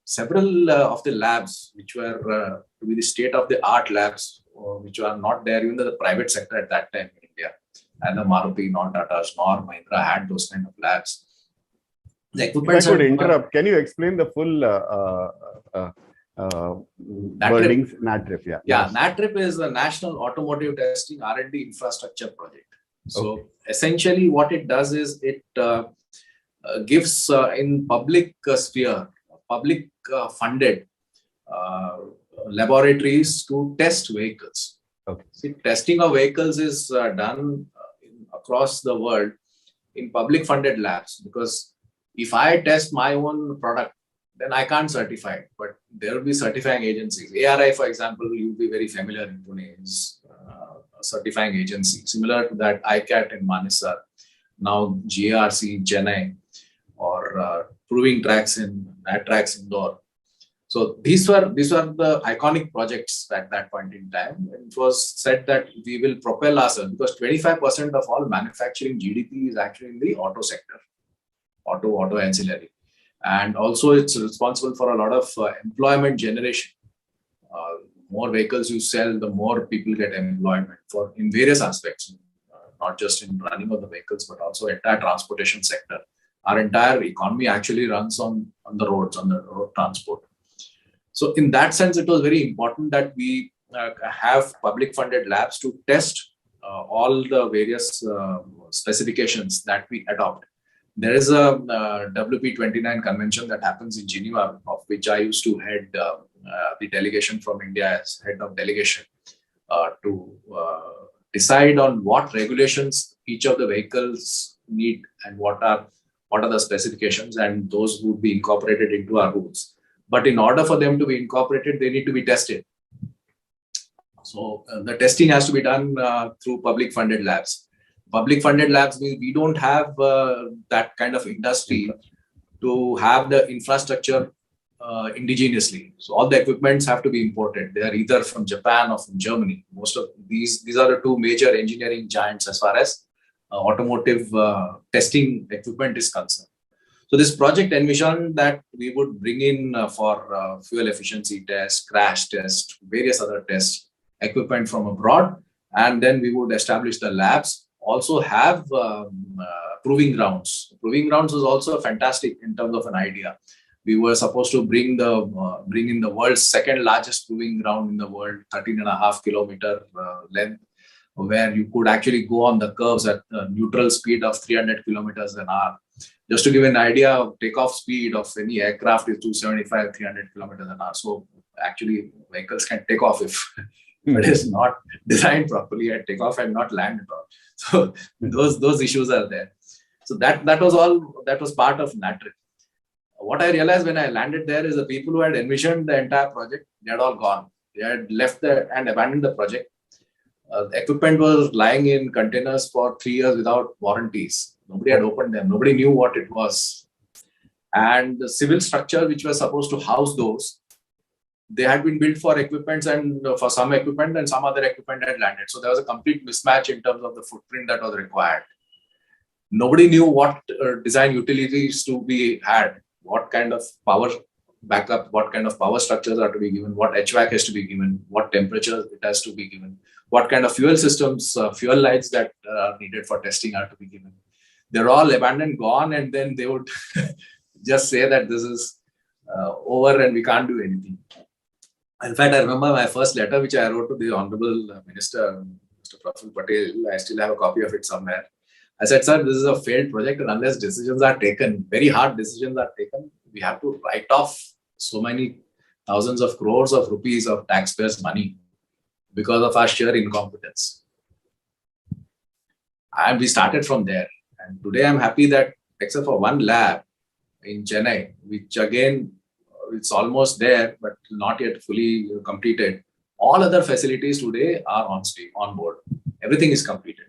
several of the labs, which were to be the state-of-the-art labs, which were not there even in the private sector at that time in India, and the Maruti, nor Tata's, nor Mahindra had those kind of labs. The equipment. If I could interrupt, can you explain the full wordings? NATRIP, yeah. Yeah, NATRIP is the National Automotive Testing R&D Infrastructure Project. So essentially, what it does is it gives in public sphere, public funded laboratories to test vehicles. See, testing of vehicles is done across the world in public funded labs, because if I test my own product, then I can't certify it, but there will be certifying agencies. ARI, for example, you'll be very familiar in Pune, is a certifying agency. Similar to that, ICAT in Manesar, now GRC in Chennai, or Proving Tracks in Indore. So these were the iconic projects at that point in time. It was said that we will propel ourselves, because 25% of all manufacturing GDP is actually in the auto sector, auto ancillary, and also it's responsible for a lot of employment generation. More vehicles you sell, the more people get employment for in various aspects, not just in running of the vehicles, but also entire transportation sector. Our entire economy actually runs on the roads, on the road transport. So in that sense, it was very important that we have public funded labs to test all the various specifications that we adopt. There is a WP29 convention that happens in Geneva, of which I used to head the delegation from India as head of delegation, to decide on what regulations each of the vehicles need and what are the specifications, and those would be incorporated into our rules. But in order for them to be incorporated, they need to be tested. So the testing has to be done through public funded labs. Public funded labs means we don't have that kind of industry to have the infrastructure indigenously. So all the equipments have to be imported. They are either from Japan or from Germany. Most of these are the two major engineering giants as far as automotive testing equipment is concerned. So this project envisioned that we would bring in for fuel efficiency test, crash test, various other tests, equipment from abroad, and then we would establish the labs. Also have proving grounds. Proving grounds was also fantastic in terms of an idea. We were supposed to bring in the world's second largest proving ground in the world, 13.5 kilometer length, where you could actually go on the curves at a neutral speed of 300 kilometers an hour. Just to give an idea, of takeoff speed of any aircraft is 275, 300 kilometers an hour. So actually vehicles can take off if it is not designed properly, and take off and not land at all. So those issues are there. So that was part of NATRIC. What I realized when I landed there is the people who had envisioned the entire project, they had all gone. They had left and abandoned the project. The equipment was lying in containers for 3 years without warranties. Nobody had opened them. Nobody knew what it was. And the civil structure which was supposed to house those, they had been built for equipments and for some equipment, and some other equipment had landed. So there was a complete mismatch in terms of the footprint that was required. Nobody knew what design utilities to be had, what kind of power backup, what kind of power structures are to be given, what HVAC has to be given, what temperature it has to be given, what kind of fuel systems, fuel lights that are needed for testing are to be given. They're all abandoned, gone, and then they would just say that this is over and we can't do anything. In fact, I remember my first letter which I wrote to the Honorable Minister, Mr. Praful Patel. I still have a copy of it somewhere. I said, sir, this is a failed project, and unless decisions are taken, very hard decisions are taken, we have to write off so many thousands of crores of rupees of taxpayers' money because of our sheer incompetence. And we started from there. And today I'm happy that except for one lab in Chennai, which again, it's almost there, but not yet fully completed. All other facilities today are on board. Everything is completed.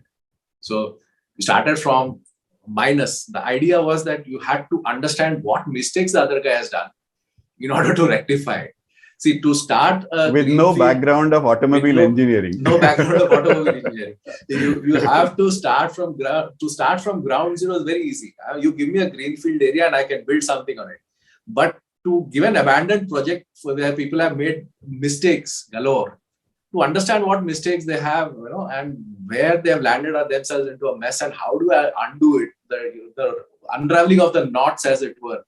So we started from minus. The idea was that you had to understand what mistakes the other guy has done in order to rectify it. See, to start with no background of automobile engineering. No background of automobile engineering. You have to start from ground. To start from ground zero is very easy. You give me a greenfield area and I can build something on it. But to give an abandoned project where people have made mistakes galore, to understand what mistakes they have, and where they have landed themselves into a mess, and how do I undo it, the unraveling of the knots, as it were,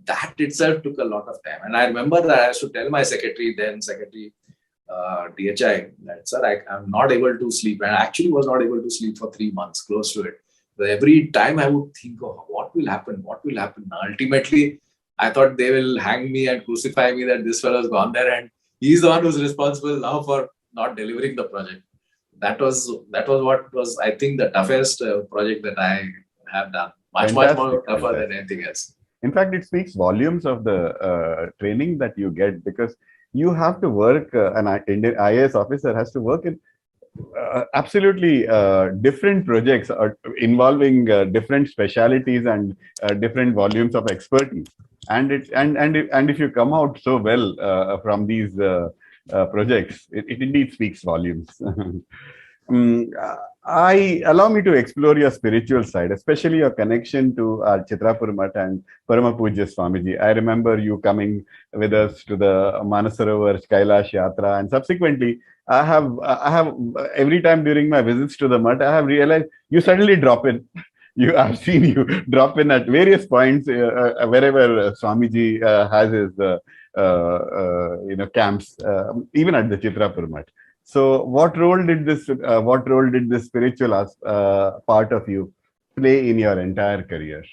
that itself took a lot of time. And I remember that I used to tell my secretary DHI, that, sir, I'm not able to sleep. And I actually was not able to sleep for 3 months, close to it. But every time I would think, oh, what will happen? What will happen? Ultimately, I thought they will hang me and crucify me that this fellow has gone there and he's the one who's responsible now for not delivering the project. That was what was, I think, the toughest project that I have done. Much more tougher than anything else. In fact, it speaks volumes of the training that you get, because you have to work, an Indian IAS officer has to work in absolutely different projects involving different specialities and different volumes of expertise. And if you come out so well from these projects, it indeed speaks volumes. Allow me to explore your spiritual side, especially your connection to our Chitrapur Mutt and Parama Pujya Swamiji. I remember you coming with us to the Manasarovar Kailash Yatra, and subsequently, I have every time during my visits to the Mutt, I have realized you suddenly drop in. I've seen you drop in at various points wherever Swamiji has his camps, even at the Chitrapur Mutt. So, what role did this spiritual part of you play in your entire career?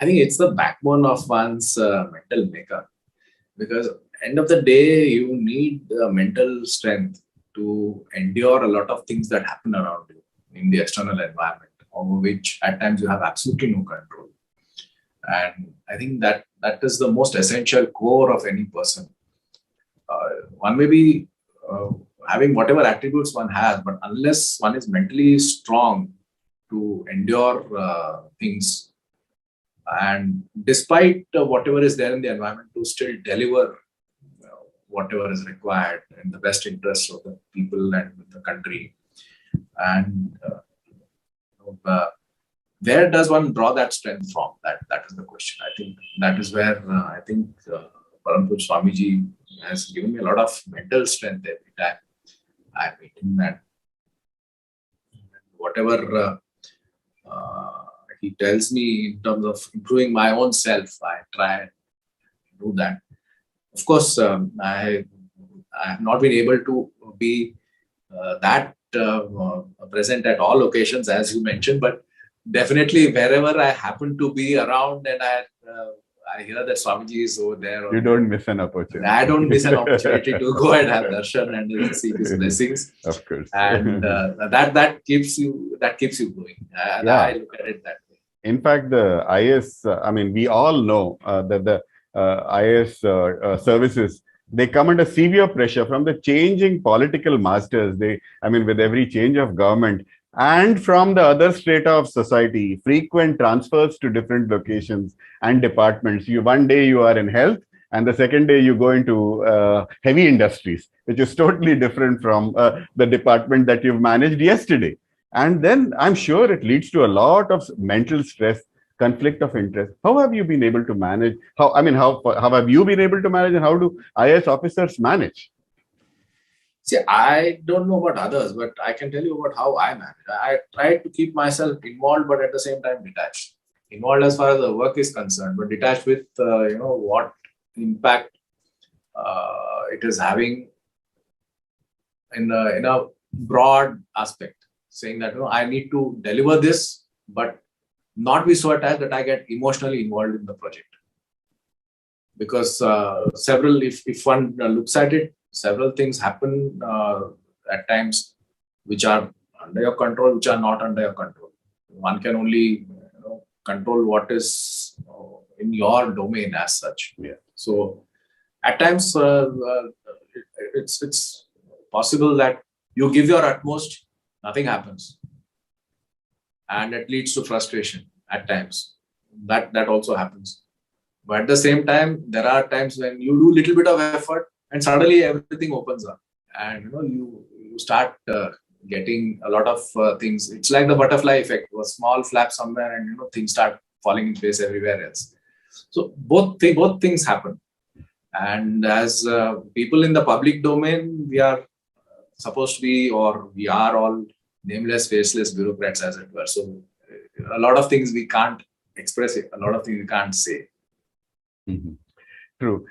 I think it's the backbone of one's mental makeup, because end of the day, you need mental strength to endure a lot of things that happen around you in the external environment, over which at times you have absolutely no control. And I think that is the most essential core of any person. One may be having whatever attributes one has, but unless one is mentally strong to endure things, and despite whatever is there in the environment, to still deliver whatever is required in the best interest of the people and the country. And where does one draw that strength from? That is the question. I think that is where Param Pujya Swamiji has given me a lot of mental strength every time I meet him, and whatever he tells me in terms of improving my own self, I try and do that. Of course, I have not been able to be that present at all occasions, as you mentioned, but definitely wherever I happen to be around and I hear that Swamiji is over there. You don't miss an opportunity. I don't miss an opportunity to go and have darshan and receive his blessings. Of course. And that keeps you going. I look at it that way. In fact, the IAS, we all know that the IAS services, they come under severe pressure from the changing political masters. With every change of government, and from the other strata of society, frequent transfers to different locations and departments. One day you are in health, and the second day you go into heavy industries, which is totally different from the department that you've managed yesterday. And then I'm sure it leads to a lot of mental stress, conflict of interest. How have you been able to manage? How have you been able to manage, and how do IAS officers manage? See, I don't know about others, but I can tell you about how I manage. I try to keep myself involved, but at the same time detached. Involved as far as the work is concerned, but detached with what impact it is having in a broad aspect. Saying that I need to deliver this, but not be so attached that I get emotionally involved in the project. Because if one looks at it, several things happen at times which are under your control, which are not under your control. One can only control what is in your domain as such. Yeah. So at times it's possible that you give your utmost, nothing happens, and it leads to frustration at times. That also happens. But at the same time, there are times when you do a little bit of effort, and suddenly everything opens up, and you start getting a lot of things. It's like the butterfly effect. A small flap somewhere, and things start falling in place everywhere else. So both things happen. And as people in the public domain, we are supposed to be, or we are all nameless, faceless bureaucrats, as it were. So a lot of things we can't express it. A lot of things we can't say. Mm-hmm. True.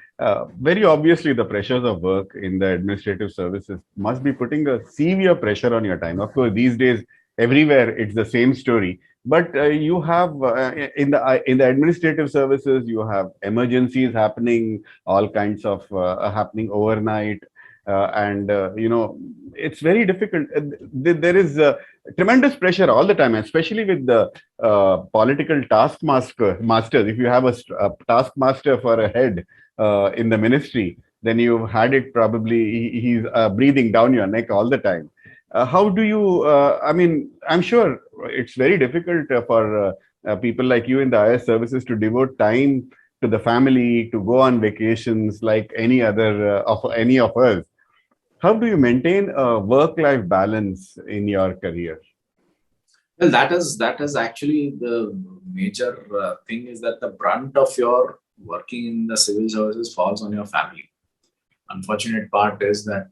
Very obviously, the pressures of work in the administrative services must be putting a severe pressure on your time. Of course, these days, everywhere it's the same story. But you have in the administrative services, you have emergencies happening, all kinds of happening overnight, and it's very difficult. There is tremendous pressure all the time, especially with the political taskmasters. If you have a taskmaster for a head in the ministry, then you've had it probably. He's breathing down your neck all the time. How do you? I'm sure it's very difficult for people like you in the IAS services to devote time to the family, to go on vacations like any other of any of us. How do you maintain a work-life balance in your career? Well, that is actually the major thing, is that the brunt of your working in the civil services falls on your family. Unfortunate part is that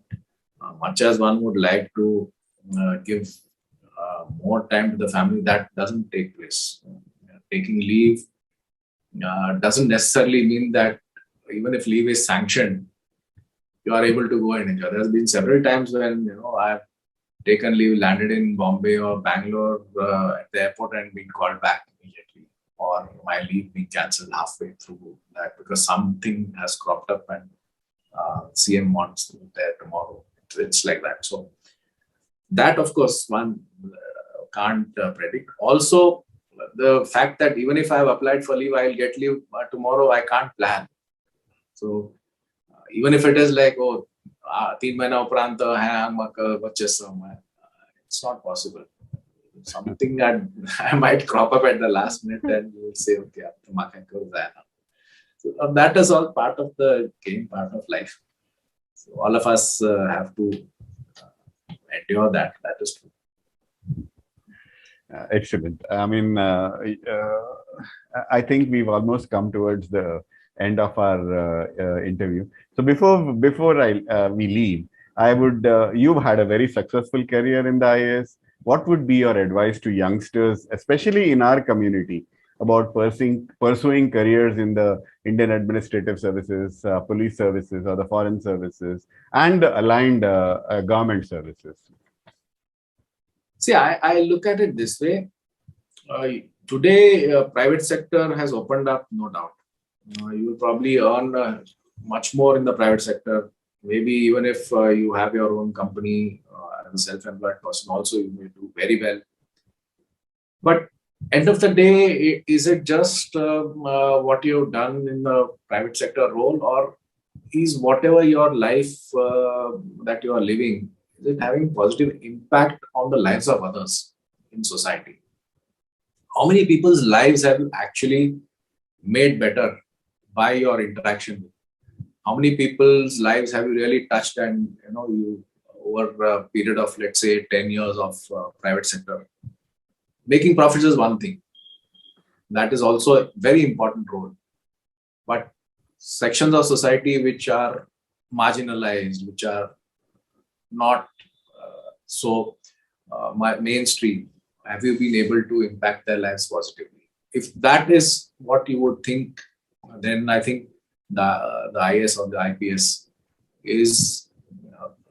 much as one would like to give more time to the family, that doesn't take place. Taking leave doesn't necessarily mean that even if leave is sanctioned, you are able to go and enjoy. There's been several times when I've taken leave, landed in Bombay or Bangalore at the airport and been called back immediately, or my leave being cancelled halfway through that because something has cropped up and CM wants me there tomorrow. It's like that. So that, of course, one can't predict. Also, the fact that even if I have applied for leave, I'll get leave tomorrow, I can't plan. So even if it is like, 3 महीना उपरांत है मग बच्चे it's not possible. Something that I might crop up at the last minute and you will say, okay, so that is all part of the game, part of life. So all of us have to endure that. That is true. Excellent. I mean, I think we've almost come towards the end of our interview. So before we leave, I would you've had a very successful career in the IAS. What would be your advice to youngsters, especially in our community, about pursuing careers in the Indian administrative services, police services, or the foreign services, and aligned government services? See, I look at it this way. Today, private sector has opened up, no doubt. You will probably earn much more in the private sector. Maybe even if you have your own company as a self-employed person, also you may do very well. But end of the day, is it just what you've done in the private sector role, or is whatever your life that you are living, is it having positive impact on the lives of others in society? How many people's lives have you actually made better by your interaction with? How many people's lives have you really touched, and you over a period of, let's say, 10 years of private sector? Making profits is one thing. That is also a very important role. But sections of society which are marginalized, which are not so mainstream, have you been able to impact their lives positively? If that is what you would think, then I think the IAS or the IPS is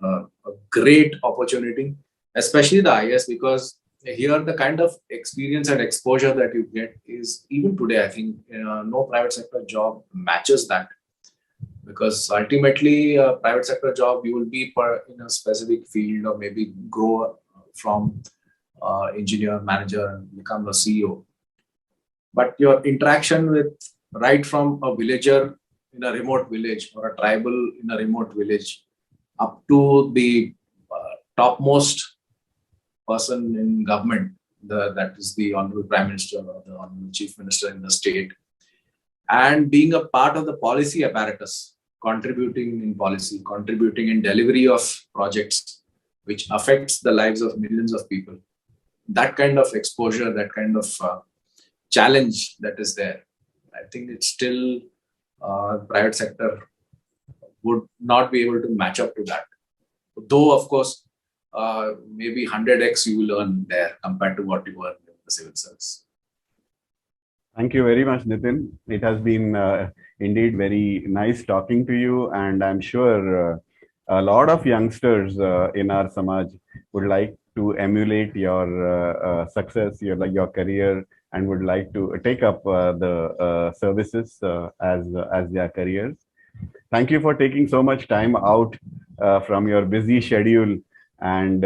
a great opportunity, especially the IAS, because here the kind of experience and exposure that you get is, even today, I think no private sector job matches that. Because ultimately, a private sector job, you will be in a specific field, or maybe grow from engineer, manager, and become a CEO. But your interaction with, right from a villager in a remote village, or a tribal in a remote village, up to the topmost person in government, that is the Honorable Prime Minister or the Honorable Chief Minister in the state, and being a part of the policy apparatus, contributing in policy, contributing in delivery of projects which affects the lives of millions of people. That kind of exposure, that kind of challenge that is there, I think it's still private sector would not be able to match up to that. Though, of course, maybe 100x you will earn there compared to what you earn in the civil service. Thank you very much, Nitin. It has been indeed very nice talking to you, and I'm sure a lot of youngsters in our Samaj would like to emulate your success, your career, and would like to take up the services as their careers. Thank you for taking so much time out from your busy schedule and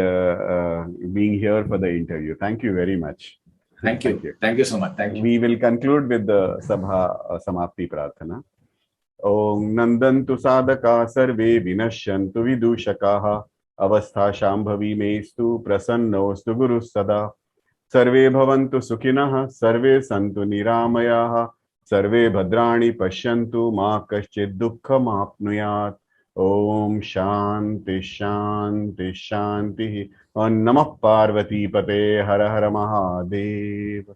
being here for the interview. Thank you very much. Thank you. Thank you so much. Thank you. We will conclude with the Sabha Samapti Prarthana. Om Nandantu Sadaka Sarve Vinashyantu Vidushakaha Avastha Shambhavi Mestu Prasannostu Guru Sada Sarve Bhavantu Sukhinaha Sarve Santu Niramayaha सर्वे भद्राणि पश्यन्तु मा कश्चित् दुःखमाप्नुयात्। ओम शांति शांति शांति। और नमः पार्वती पते, हर हर महादेव।